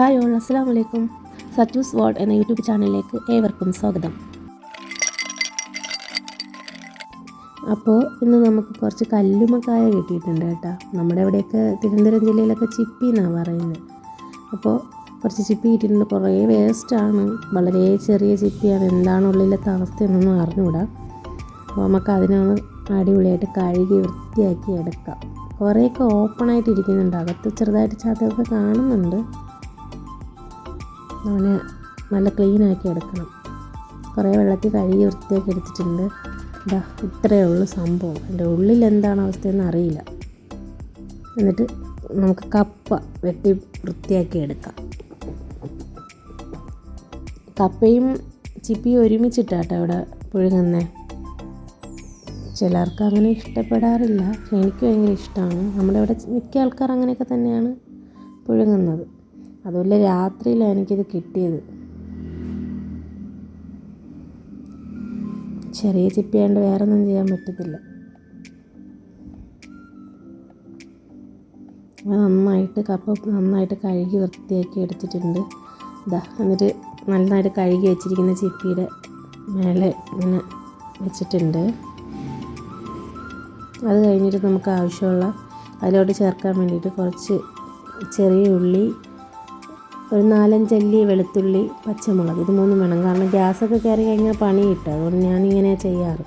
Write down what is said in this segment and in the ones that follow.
Hi all, അസ്സലാമു അലൈക്കും. സറ്റൂസ് world എന്ന യൂട്യൂബ് ചാനലിലേക്ക് ഏവർക്കും സ്വാഗതം. അപ്പോൾ ഇന്ന് നമുക്ക് കുറച്ച് കല്ലുമ്മക്കായ കിട്ടിയിട്ടുണ്ട് കേട്ടോ. നമ്മുടെ ഇവിടെയൊക്കെ തിരുവനന്തപുരം ജില്ലയിലൊക്കെ ചിപ്പി എന്നാണ് പറയുന്നത്. അപ്പോൾ കുറച്ച് ചിപ്പി കിട്ടിയിട്ടുണ്ട്. കുറേ വേസ്റ്റാണ്, വളരെ ചെറിയ ചിപ്പിയാണ്. എന്താണ് ഉള്ളിലത്തെ അവസ്ഥയെന്നൊന്നും അറിഞ്ഞുകൂടാ. അപ്പോൾ നമുക്ക് അതിനൊന്ന് അടിപൊളിയായിട്ട് കഴുകി വൃത്തിയാക്കി എടുക്കാം. കുറേയൊക്കെ ഓപ്പണായിട്ട് ഇരിക്കുന്നുണ്ട്, അകത്ത് ചെറുതായിട്ട് ചതവൊക്കെ കാണുന്നുണ്ട്. അവനെ നല്ല ക്ലീനാക്കി എടുക്കണം. കുറേ വെള്ളത്തിൽ കഴുകി വൃത്തിയാക്കി എടുത്തിട്ടുണ്ട്. ഇതാ ഇത്രയേ ഉള്ളൂ സംഭവം. എൻ്റെ ഉള്ളിൽ എന്താണ് അവസ്ഥയെന്ന് അറിയില്ല. എന്നിട്ട് നമുക്ക് കപ്പ വെട്ടി വൃത്തിയാക്കി എടുക്കാം. കപ്പയും ചിപ്പിയും ഒരുമിച്ചിട്ടാട്ടോ ഇവിടെ പുഴുങ്ങുന്നത്. ചിലർക്ക് അങ്ങനെ ഇഷ്ടപ്പെടാറില്ല, പക്ഷെ എനിക്ക് ഭയങ്കര ഇഷ്ടമാണ്. നമ്മുടെ ഇവിടെ മിക്ക ആൾക്കാർ അങ്ങനെയൊക്കെ തന്നെയാണ് പുഴുങ്ങുന്നത്. അതുപോലെ രാത്രിയിലാണ് എനിക്കിത് കിട്ടിയത്. ചെറിയ ചിപ്പിയാണ്ട് വേറെ ഒന്നും ചെയ്യാൻ പറ്റത്തില്ല. കപ്പ നന്നായിട്ട് കഴുകി വൃത്തിയാക്കി എടുത്തിട്ടുണ്ട്. എന്നിട്ട് നന്നായിട്ട് കഴുകി വെച്ചിരിക്കുന്ന ചിപ്പിയുടെ മേലെ ഇങ്ങനെ വെച്ചിട്ടുണ്ട്. അത് കഴിഞ്ഞിട്ട് നമുക്ക് ആവശ്യമുള്ള അതിലോട്ട് ചേർക്കാൻ വേണ്ടിയിട്ട് കുറച്ച് ചെറിയ ഉള്ളി, ഒരു 4-5 അല്ലി വെളുത്തുള്ളി, പച്ചമുളക്, ഇത് 3 വേണം. കാരണം ഗ്യാസൊക്കെ കയറി കഴിഞ്ഞാൽ പണി കിട്ടും. അതുകൊണ്ട് ഞാനിങ്ങനെ ചെയ്യാറ്.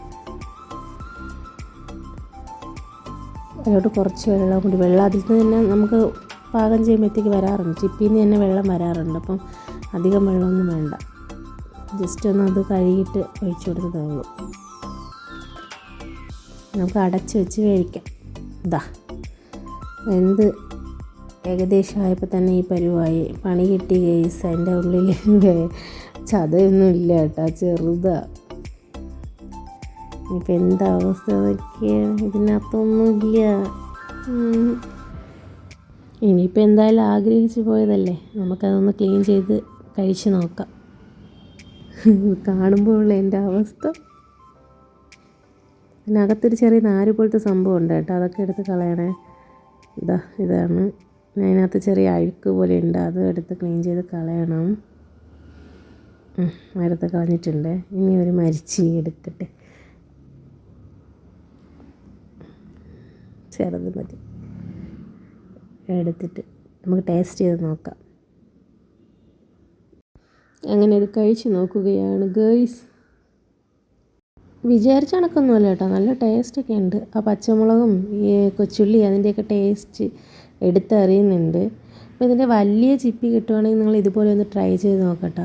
അതിലോട്ട് കുറച്ച് വെള്ളം കൂടി, അതിൽ നിന്ന് തന്നെ നമുക്ക് പാകം ചെയ്യുമ്പോഴത്തേക്ക് വരാറുണ്ട്. ചിപ്പിയിൽ നിന്ന് തന്നെ വെള്ളം വരാറുണ്ട്. അപ്പം അധികം വെള്ളമൊന്നും വേണ്ട. ജസ്റ്റ് ഒന്ന് അത് കഴുകിയിട്ട് ഒഴിച്ചു കൊടുത്തതേ ഉള്ളൂ. നമുക്ക് അടച്ച് വെച്ച് വേവിക്കാം. എന്ത് ഏകദേശം ആയപ്പോൾ തന്നെ ഈ പരുവായി. പണി കിട്ടി ഗൈസ്. അതിൻ്റെ ഉള്ളിൽ ചതയൊന്നും ഇല്ല കേട്ടോ, ചെറുതാ. ഇപ്പം എന്താ അവസ്ഥ നോക്കിയാണ്, ഇതിനകത്തൊന്നുമില്ല. ഇനിയിപ്പോൾ എന്തായാലും ആഗ്രഹിച്ച് പോയതല്ലേ, നമുക്കതൊന്ന് ക്ലീൻ ചെയ്ത് കഴിച്ച് നോക്കാം. കാണുമ്പോഴുള്ള എൻ്റെ അവസ്ഥ. അതിനകത്തൊരു ചെറിയ നാര് പോലത്തെ സംഭവം ഉണ്ട് കേട്ടോ, അതൊക്കെ എടുത്ത് കളയണേ. ഇതാണ്. അതിനകത്ത് ചെറിയ അഴുക്ക് പോലെ ഉണ്ട്, അത് എടുത്ത് ക്ലീൻ ചെയ്ത് കളയണം. എടുത്ത് കളഞ്ഞിട്ടുണ്ട്. ഇനി ഒരു മരിച്ചി എടുക്കട്ടെ, ചെറുത് മതി. എടുത്തിട്ട് നമുക്ക് ടേസ്റ്റ് ചെയ്ത് നോക്കാം. അങ്ങനെ ഇത് കഴിച്ച് നോക്കുകയാണ് ഗേയ്സ്. വിചാരിച്ച കണക്കൊന്നുമല്ല കേട്ടോ, നല്ല ടേസ്റ്റൊക്കെ ഉണ്ട്. ആ പച്ചമുളകും ഈ കൊച്ചുള്ളി അതിൻ്റെയൊക്കെ ടേസ്റ്റ് എടുത്തറിയുന്നുണ്ട്. അപ്പോൾ ഇതിൻ്റെ വലിയ ചിപ്പി കിട്ടുവാണെങ്കിൽ നിങ്ങൾ ഇതുപോലെ ഒന്ന് ട്രൈ ചെയ്ത് നോക്കട്ടോ,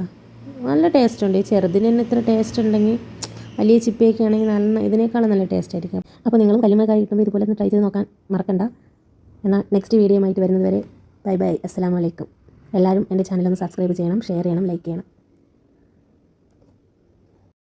നല്ല ടേസ്റ്റ് ഉണ്ട്. ഈ ചെറുതിന് തന്നെ ഇത്ര ടേസ്റ്റ് ഉണ്ടെങ്കിൽ വലിയ ചിപ്പിയൊക്കെ ആണെങ്കിൽ ഇതിനേക്കാളും നല്ല ടേസ്റ്റ് ആയിരിക്കും. അപ്പോൾ നിങ്ങളും കല്ലുമ്മക്കായ കിട്ടുമ്പോൾ ഇതുപോലെ ഒന്ന് ട്രൈ ചെയ്ത് നോക്കാൻ മറക്കണ്ട. എന്നാൽ നെക്സ്റ്റ് വീഡിയോ ആയിട്ട് വരുന്നത് വരെ ബൈ ബൈ, അസ്സലാമു അലൈക്കും. എല്ലാവരും എൻ്റെ ചാനലൊന്ന് സബ്സ്ക്രൈബ് ചെയ്യണം, ഷെയർ ചെയ്യണം, ലൈക്ക് ചെയ്യണം.